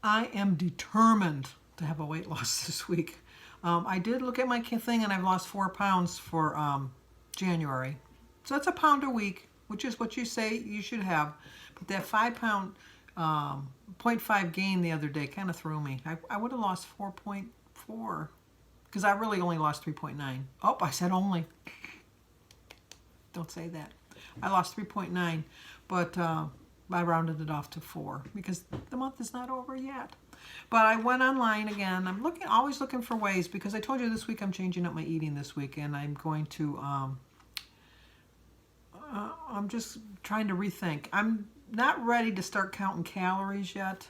I am determined to have a weight loss this week. I did look at my thing and I've lost 4 pounds for January. So that's a pound a week, which is what you say you should have. But that 5 pound, point 0.5 gain the other day kind of threw me. I would have lost 4.4 because I really only lost 3.9. Oh, I said only. Don't say that. I lost 3.9, but I rounded it off to 4 because the month is not over yet. But I went online again. I'm always looking for ways because I told you this week I'm changing up my eating this week, and I'm going to. I'm just trying to rethink. I'm not ready to start counting calories yet,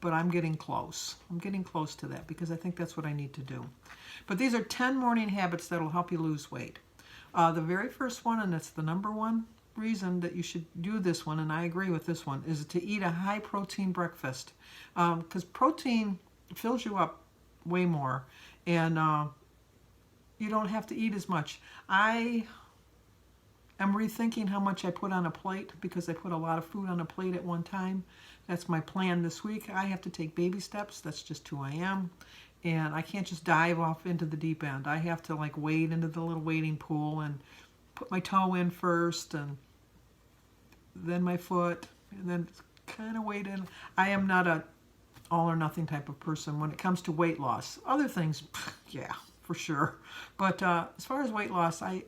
but I'm getting close. I'm getting close to that because I think that's what I need to do. But these are 10 morning habits that will help you lose weight. The very first one, and it's the number one reason that you should do this one, and I agree with this one, is to eat a high protein breakfast. Because protein fills you up way more, and you don't have to eat as much. I am rethinking how much I put on a plate because I put a lot of food on a plate at one time. That's my plan this week. I have to take baby steps. That's just who I am. And I can't just dive off into the deep end. I have to like wade into the little wading pool and put my toe in first and then my foot and then kind of wade in. I am not a all or nothing type of person when it comes to weight loss. Other things, yeah, for sure. But as far as weight loss, I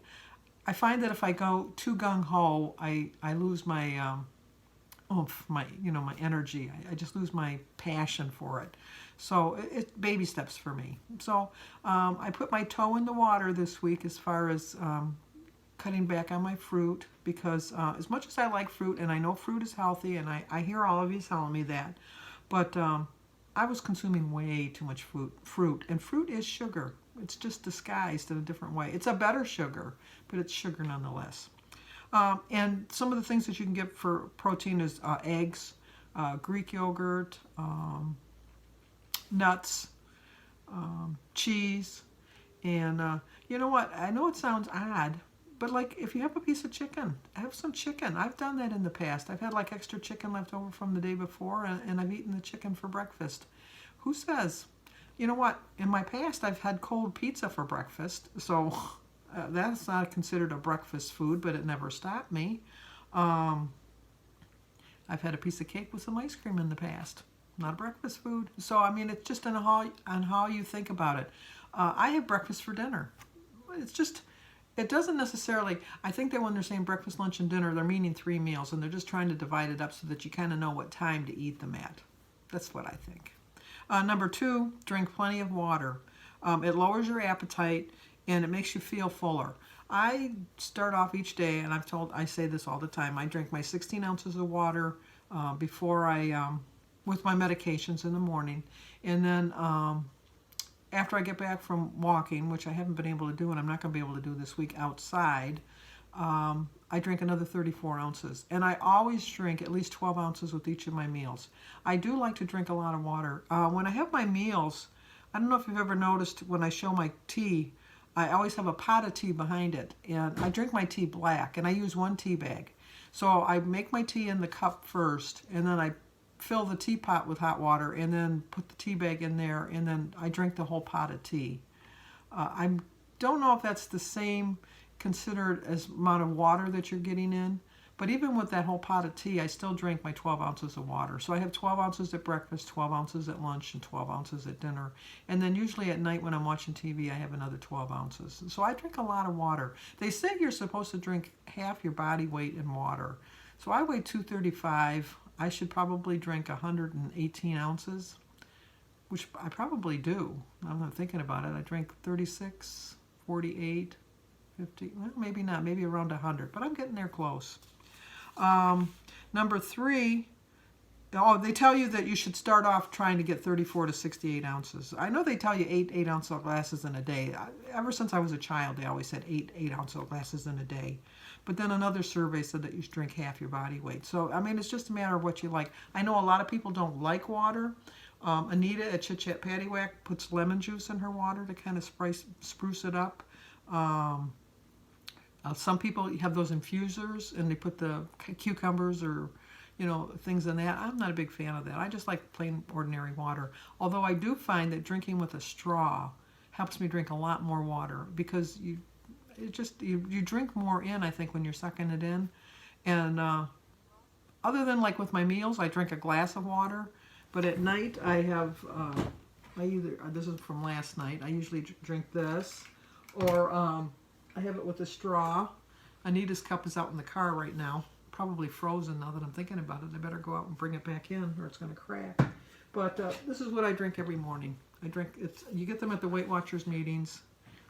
find that if I go too gung-ho, I lose my my energy. I just lose my passion for it. So it's baby steps for me. So I put my toe in the water this week as far as cutting back on my fruit because as much as I like fruit and I know fruit is healthy and I hear all of you telling me that, but I was consuming way too much fruit, and fruit is sugar. It's just disguised in a different way. It's a better sugar, but it's sugar nonetheless. And some of the things that you can get for protein is eggs, Greek yogurt, nuts, cheese, and you know what? I know it sounds odd, but like if you have a piece of chicken, have some chicken. I've done that in the past. I've had like extra chicken left over from the day before, and I've eaten the chicken for breakfast. Who says? You know what? In my past, I've had cold pizza for breakfast, so that's not considered a breakfast food, but it never stopped me. I've had a piece of cake with some ice cream in the past. Not a breakfast food. So, I mean, it's just on how you think about it. I have breakfast for dinner. It's just, it doesn't necessarily, I think that when they're saying breakfast, lunch, and dinner, they're meaning 3 meals, and they're just trying to divide it up so that you kind of know what time to eat them at. That's what I think. Number 2, drink plenty of water. It lowers your appetite, and it makes you feel fuller. I start off each day, and I say this all the time, I drink my 16 ounces of water before with my medications in the morning. And then after I get back from walking, which I haven't been able to do, and I'm not going to be able to do this week outside, I drink another 34 ounces. And I always drink at least 12 ounces with each of my meals. I do like to drink a lot of water. When I have my meals, I don't know if you've ever noticed when I show my tea, I always have a pot of tea behind it. And I drink my tea black, and I use 1 tea bag. So I make my tea in the cup first, and then I fill the teapot with hot water, and then put the tea bag in there, and then I drink the whole pot of tea. I don't know if that's the same considered as amount of water that you're getting in, but even with that whole pot of tea, I still drink my 12 ounces of water. So I have 12 ounces at breakfast, 12 ounces at lunch, and 12 ounces at dinner. And then usually at night when I'm watching TV, I have another 12 ounces. So I drink a lot of water. They say you're supposed to drink half your body weight in water. So I weigh 235. I should probably drink 118 ounces, which I probably do. I'm not thinking about it. I drink 36, 48, 50, well, maybe not, maybe around 100, but I'm getting there close. Number 3, they tell you that you should start off trying to get 34 to 68 ounces. I know they tell you 8-ounce glasses in a day. Ever since I was a child, they always said 8-ounce glasses in a day. But then another survey said that you should drink half your body weight. So, I mean, it's just a matter of what you like. I know a lot of people don't like water. Anita at Chit Chat Paddywhack puts lemon juice in her water to kind of spruce it up. Some people have those infusers, and they put the cucumbers or things in that. I'm not a big fan of that. I just like plain ordinary water. Although I do find that drinking with a straw helps me drink a lot more water, because you drink more in, I think, when you're sucking it in. And other than like with my meals, I drink a glass of water. But at night, I have, this is from last night, I usually drink this, or I have it with a straw. Anita's cup is out in the car right now, probably frozen now that I'm thinking about it. I better go out and bring it back in, or it's going to crack. But this is what I drink every morning. You get them at the Weight Watchers meetings.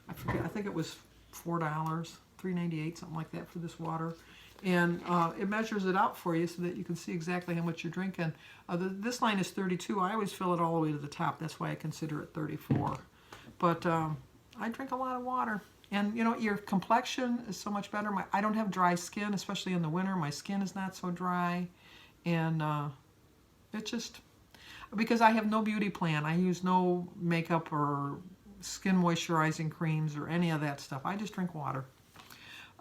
I forget, I think it was $4, $3.98, something like that for this water. And it measures it out for you so that you can see exactly how much you're drinking. This line is 32. I always fill it all the way to the top. That's why I consider it 34. But I drink a lot of water. And your complexion is so much better. I don't have dry skin, especially in the winter. My skin is not so dry. And it's just, because I have no beauty plan. I use no makeup or skin moisturizing creams or any of that stuff. I just drink water.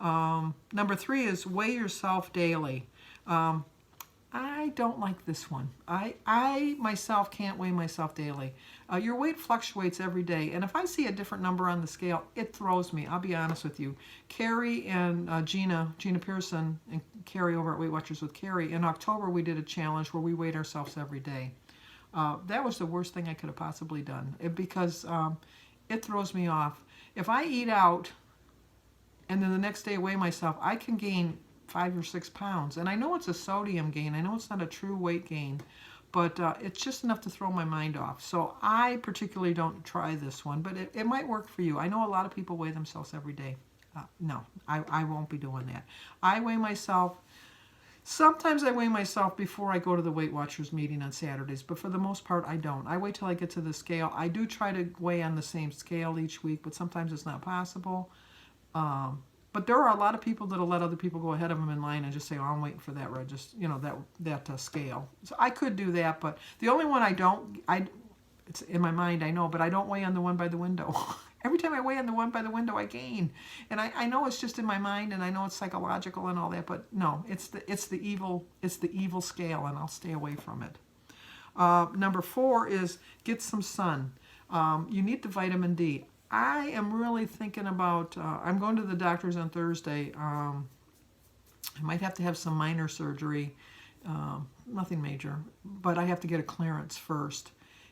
Number 3 is weigh yourself daily. I don't like this one. I myself can't weigh myself daily. Your weight fluctuates every day, and if I see a different number on the scale, it throws me. I'll be honest with you. Carrie and Gina Pearson and Carrie over at Weight Watchers with Carrie, in October we did a challenge where we weighed ourselves every day. That was the worst thing I could have possibly done, because it throws me off. If I eat out and then the next day weigh myself, I can gain 5 or 6 pounds. And I know it's a sodium gain. I know it's not a true weight gain, but it's just enough to throw my mind off. So I particularly don't try this one, but it might work for you. I know a lot of people weigh themselves every day. No, I won't be doing that. I weigh myself. Sometimes I weigh myself before I go to the Weight Watchers meeting on Saturdays, but for the most part, I don't. I wait till I get to the scale. I do try to weigh on the same scale each week, but sometimes it's not possible. But there are a lot of people that'll let other people go ahead of them in line and just say, "Oh, I'm waiting for that that scale." So I could do that, but the only one it's in my mind, I know, but I don't weigh on the one by the window. Every time I weigh on the one by the window, I gain. And I know it's just in my mind, and I know it's psychological and all that, but no, it's the evil scale, and I'll stay away from it. Number 4 is get some sun. You need the vitamin D. I am really thinking about, I'm going to the doctor's on Thursday. I might have to have some minor surgery, nothing major, but I have to get a clearance first.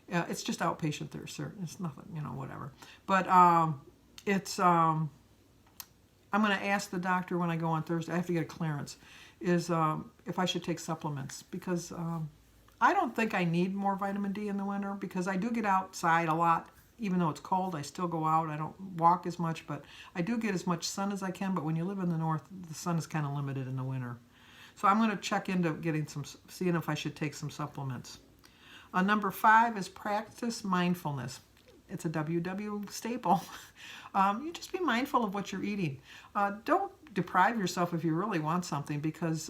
It's just outpatient there, sir. It's nothing, whatever. But I'm going to ask the doctor when I go on Thursday, I have to get a clearance, is if I should take supplements, because I don't think I need more vitamin D in the winter, because I do get outside a lot. Even though it's cold, I still go out. I don't walk as much, but I do get as much sun as I can. But when you live in the north, the sun is kind of limited in the winter. So I'm going to check into seeing if I should take some supplements. Number 5 is practice mindfulness. It's a WW staple. You just be mindful of what you're eating. Don't deprive yourself if you really want something, because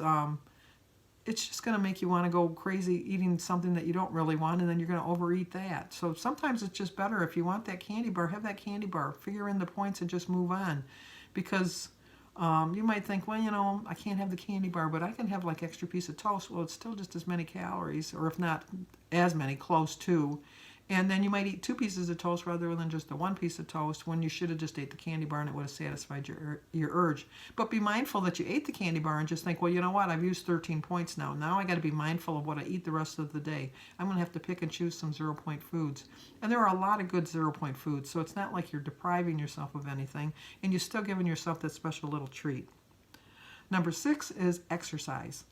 it's just going to make you want to go crazy eating something that you don't really want, and then you're going to overeat that. So sometimes it's just better, if you want that candy bar, have that candy bar. Figure in the points and just move on. Because you might think, well, I can't have the candy bar, but I can have like extra piece of toast. Well, it's still just as many calories, or if not as many, close to. And then you might eat 2 pieces of toast rather than just the 1 piece of toast, when you should have just ate the candy bar and it would have satisfied your urge. But be mindful that you ate the candy bar and just think, well, you know what? I've used 13 points now. Now I got to be mindful of what I eat the rest of the day. I'm going to have to pick and choose some 0-point foods. And there are a lot of good 0-point foods, so it's not like you're depriving yourself of anything, and you're still giving yourself that special little treat. Number 6 is exercise.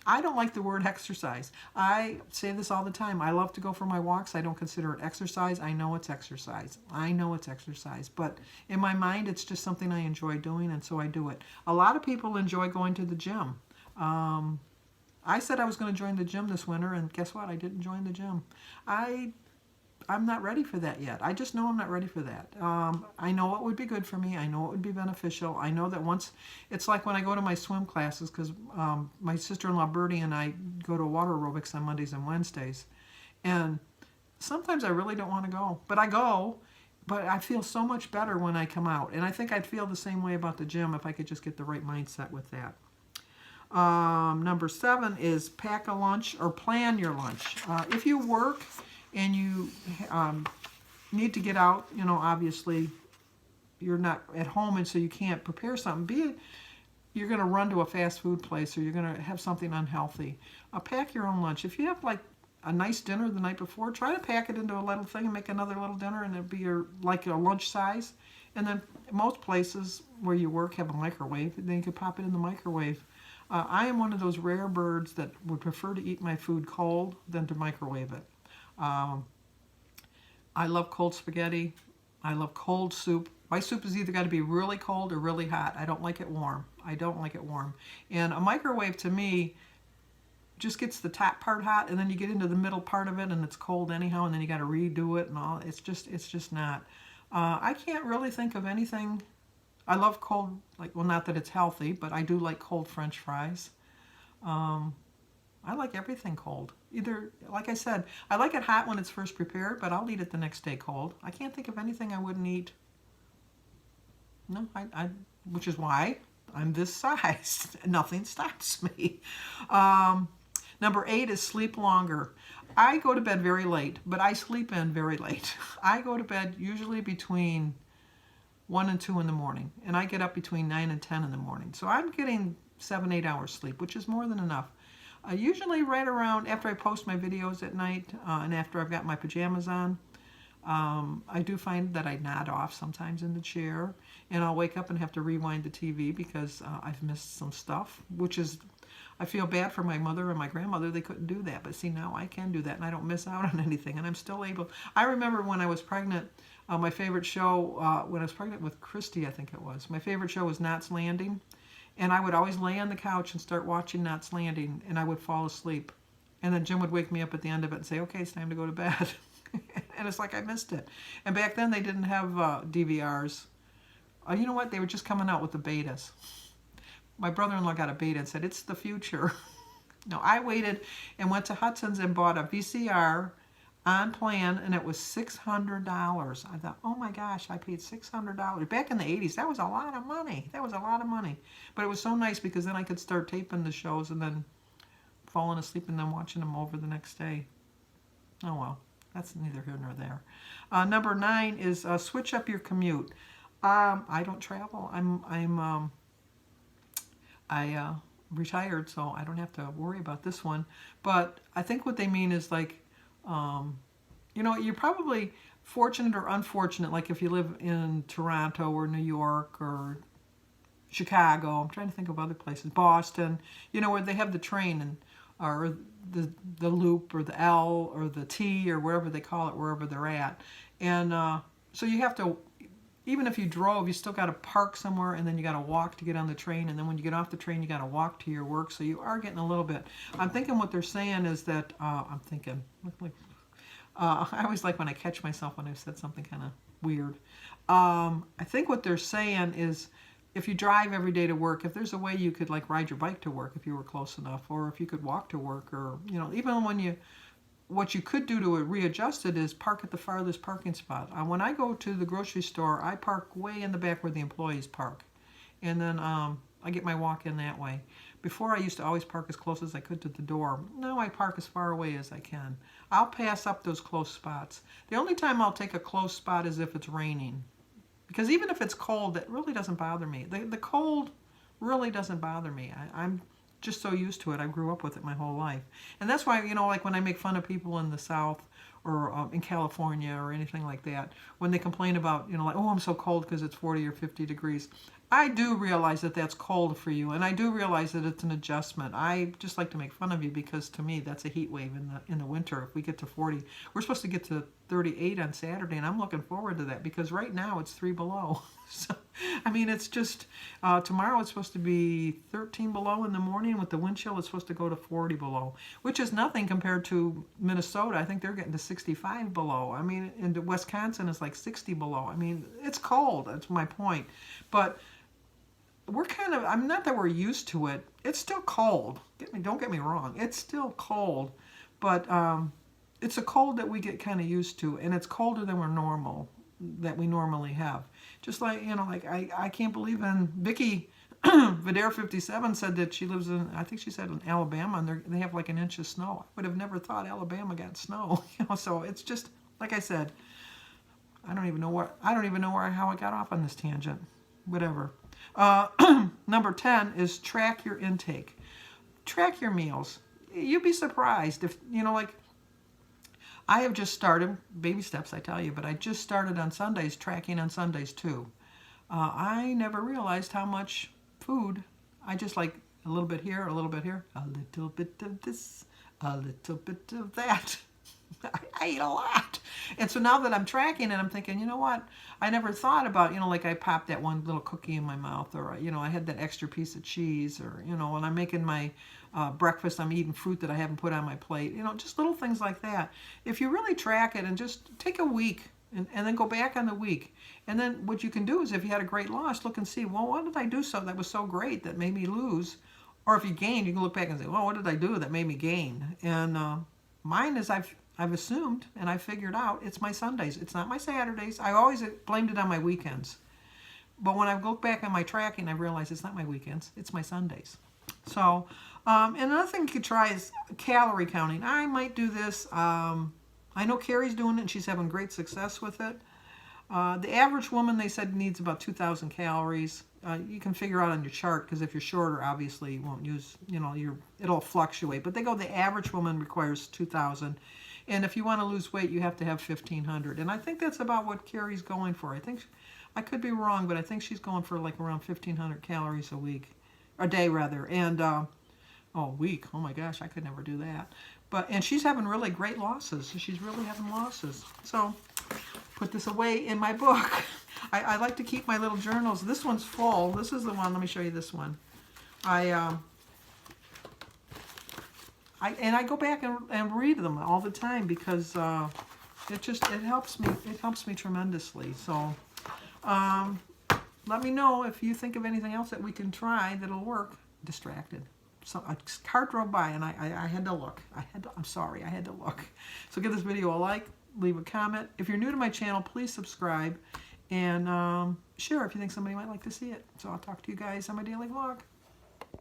I don't like the word exercise. I say this all the time. I love to go for my walks. I don't consider it exercise. I know it's exercise. But in my mind, it's just something I enjoy doing, and so I do it. A lot of people enjoy going to the gym. I said I was going to join the gym this winter, and guess what? I didn't join the gym. I'm not ready for that yet. I just know I'm not ready for that. I know it would be good for me. I know it would be beneficial. I know that it's like when I go to my swim classes, because my sister-in-law Bertie and I go to water aerobics on Mondays and Wednesdays. And sometimes I really don't want to go, but I go. But I feel so much better when I come out. And I think I'd feel the same way about the gym if I could just get the right mindset with that. Number 7 is pack a lunch or plan your lunch. If you work and you need to get out, obviously you're not at home and so you can't prepare something, be it you're going to run to a fast food place or you're going to have something unhealthy, pack your own lunch. If you have like a nice dinner the night before, try to pack it into a little thing and make another little dinner, and it'll be like a lunch size. And then most places where you work have a microwave, and then you can pop it in the microwave. I am one of those rare birds that would prefer to eat my food cold than to microwave it. I love cold spaghetti. I love cold soup. My soup has either got to be really cold or really hot. I don't like it warm. I don't like it warm. And a microwave to me just gets the top part hot, and then you get into the middle part of it and it's cold anyhow, and then you got to redo it and all. It's just not. I can't really think of anything. I love cold, well, not that it's healthy, but I do like cold French fries. I like everything cold. Either, like I said, I like it hot when it's first prepared, but I'll eat it the next day cold. I can't think of anything I wouldn't eat. No, which is why I'm this size. Nothing stops me. Number 8 is sleep longer. I go to bed very late, but I sleep in very late. I go to bed usually between 1 and 2 in the morning, and I get up between 9 and 10 in the morning. So I'm getting 7-8 hours sleep, which is more than enough. Usually right around after I post my videos at night and after I've got my pajamas on, I do find that I nod off sometimes in the chair, and I'll wake up and have to rewind the TV because I've missed some stuff, which is, I feel bad for my mother and my grandmother. They couldn't do that, but see, now I can do that, and I don't miss out on anything, and I'm still able. I remember when I was pregnant, my favorite show, when I was pregnant with Christy, I think it was, my favorite show was Knots Landing, and I would always lay on the couch and start watching Knots Landing, and I would fall asleep, and then Jim would wake me up at the end of it and say, okay, it's time to go to bed. And it's like I missed it. And back then they didn't have DVRs. You know what? They were just coming out with the betas. My brother-in-law got a beta and said, it's the future. No, I waited and went to Hudson's and bought a VCR on plan, and it was $600. I thought, oh my gosh, I paid $600. Back in the 80s, that was a lot of money. That was a lot of money. But it was so nice because then I could start taping the shows and then falling asleep and then watching them over the next day. Oh well. That's neither here nor there. Number 9 is switch up your commute. I don't travel. I retired, so I don't have to worry about this one. But I think what they mean is like, you're probably fortunate or unfortunate. Like if you live in Toronto or New York or Chicago. I'm trying to think of other places. Boston. Where they have the train and or the loop or the L or the T or wherever they call it, wherever they're at. And so you have to, even if you drove, you still got to park somewhere, and then you got to walk to get on the train, and then when you get off the train, you got to walk to your work. So you are getting a little bit. I'm thinking what they're saying is that, I always like when I catch myself when I've said something kind of weird. I think what they're saying is, if you drive every day to work, if there's a way you could like ride your bike to work if you were close enough, or if you could walk to work, or even when what you could do to readjust it is park at the farthest parking spot. When I go to the grocery store, I park way in the back where the employees park, and then I get my walk in that way. Before I used to always park as close as I could to the door. Now I park as far away as I can. I'll pass up those close spots. The only time I'll take a close spot is if it's raining. Because even if it's cold, that really doesn't bother me. The cold really doesn't bother me. I'm just so used to it. I grew up with it my whole life. And that's why, like when I make fun of people in the South or in California or anything like that, when they complain about, like, oh, I'm so cold because it's 40 or 50 degrees. I do realize that that's cold for you, and I do realize that it's an adjustment. I just like to make fun of you because to me that's a heat wave in the winter. If we get to 40, we're supposed to get to 38 on Saturday, and I'm looking forward to that because right now it's 3 below. So, it's just tomorrow it's supposed to be 13 below in the morning. With the wind chill, it's supposed to go to 40 below, which is nothing compared to Minnesota. I think they're getting to 65 below. And Wisconsin is like 60 below. It's cold. That's my point. But we're not that we're used to it. It's still cold. Don't get me wrong. It's still cold, but it's a cold that we get kind of used to, and it's colder than that we normally have. Just like, I can't believe in Vicky Vidare57 said that she lives in, I think she said in Alabama, and they have like an inch of snow. I would have never thought Alabama got snow. So it's just, like I said, I don't even know how I got off on this tangent. Whatever. Number 10 is track your intake. Track your meals. You'd be surprised if, like, I have just started, baby steps I tell you, but I just started on Sundays, tracking on Sundays too. I never realized how much food, I just like a little bit here, a little bit here, a little bit of this, a little bit of that. I eat a lot. And so now that I'm tracking it, I'm thinking, you know what? I never thought about, like I popped that one little cookie in my mouth, or, I had that extra piece of cheese, or, when I'm making my breakfast, I'm eating fruit that I haven't put on my plate. Just little things like that. If you really track it and just take a week and then go back on the week. And then what you can do is if you had a great loss, look and see, well, what did I do that was so great that made me lose? Or if you gained, you can look back and say, well, what did I do that made me gain? And mine is I've assumed and I figured out it's my Sundays. It's not my Saturdays. I always blamed it on my weekends. But when I look back on my tracking, I realize it's not my weekends. It's my Sundays. So, and another thing you could try is calorie counting. I might do this. I know Carrie's doing it and she's having great success with it. The average woman, they said, needs about 2,000 calories. You can figure out on your chart, because if you're shorter, obviously you won't use, it'll fluctuate. But they go, the average woman requires 2,000. And if you want to lose weight, you have to have 1,500. And I think that's about what Carrie's going for. I could be wrong, but I think she's going for like around 1,500 calories a day rather. And, week. Oh my gosh, I could never do that. And she's having really great losses. She's really having losses. So put this away in my book. I like to keep my little journals. This one's full. This is the one. Let me show you this one. I go back and read them all the time because it helps me. It helps me tremendously. So let me know if you think of anything else that we can try that'll work. Distracted. So a car drove by and I had to look. I'm sorry, I had to look. So give this video a like, leave a comment. If you're new to my channel, please subscribe and share if you think somebody might like to see it. So I'll talk to you guys on my daily vlog.